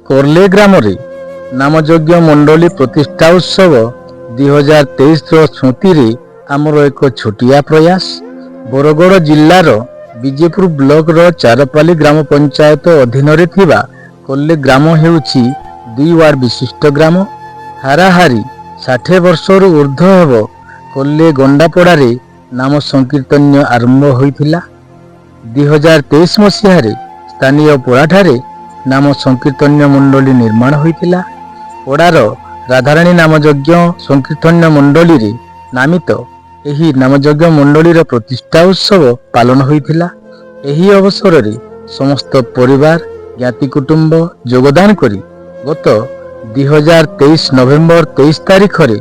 कोर्ले ग्राम नामयज्ञ मंडली प्रतिष्ठा उत्सव 2023 स्मृति आमर एक छोटिया प्रयास। बरगड़ जिलार विजेपुर ब्लॉक रो चारपाली ग्राम पंचायत अधीन रे थिबा कोल्ले ग्राम हेउछि 2 वार्ड विशिष्ट ग्राम। हाराहारी 60 वर्षरु ऊर्ध्व हेब कोल्ले गंडापड़ारे नाम संकीर्तन आरंभ होइथिला। 2023 मसीह स्थानीय पड़ाठारे नाम संकीर्तन मंडली निर्माण होइथिला। पड़ार राधाराणी नामयज्ञ संकीर्तन मंडली रे नामित एही नामयज्ञ मंडलीर प्रतिष्ठा उत्सव पालन होइथिला। एही अवसर रे समस्त परिवार ज्ञाति कुटुंब योगदान करी गत 2023 नवेम्बर 23 तारिख रे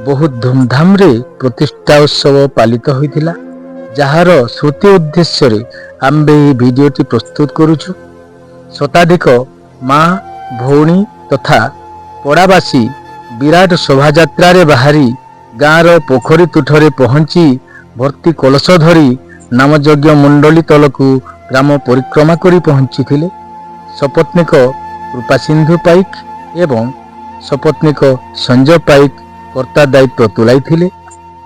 बहुत धूमधाम रे प्रतिष्ठा उत्सव पालित होइथिला। जहार श्रुति उद्देश्य रे आम्बे भिडियोटी प्रस्तुत करूछु। शताधिक माँ भौणी तथा पड़ावासी विराट शोभायात्रा रे बाहरी गाँवर पोखरी तुठरे पहुंची भर्ती कलश धरी नामयज्ञ मंडली तलकू ग्राम परिक्रमा करी पहुंची। सपत्नीक कृपा सिंधु पाइक एवं सपत्नीक संजय पाइक कर्ता दायित्व तुलाई।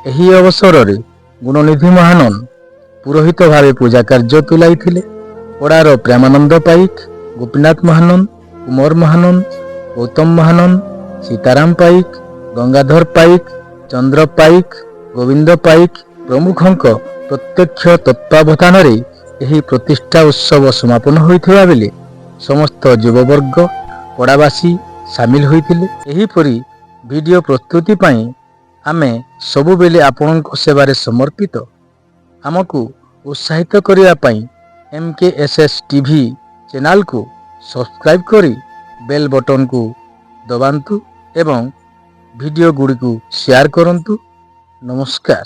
एही अवसर रे गुणनिधि महानन पुरोहित भावे पूजा कार्य तुलाई। पड़ार प्रेमानंद पाइक, गोपीनाथ महानन, कुमार महानन, गौतम महानन, सीताराम पाइक, गंगाधर पाइक, चंद्र पाइक, गोविंद पाइक प्रमुखंक प्रत्यक्ष तत्वावधान रे एही प्रतिष्ठा उत्सव समापन होइथिबा बेले समस्त युववर्ग पड़ावासी सामिल होइथिले। एही परी वीडियो प्रस्तुति पई आमे सबु बेले आपनक सेवारे समर्पित। आमको उत्साहित करिया पई MKSS टीवी चैनल को सब्सक्राइब करी बेल बटन को दबांतु एवं वीडियो गुड़ी को शेयर करंतु। नमस्कार।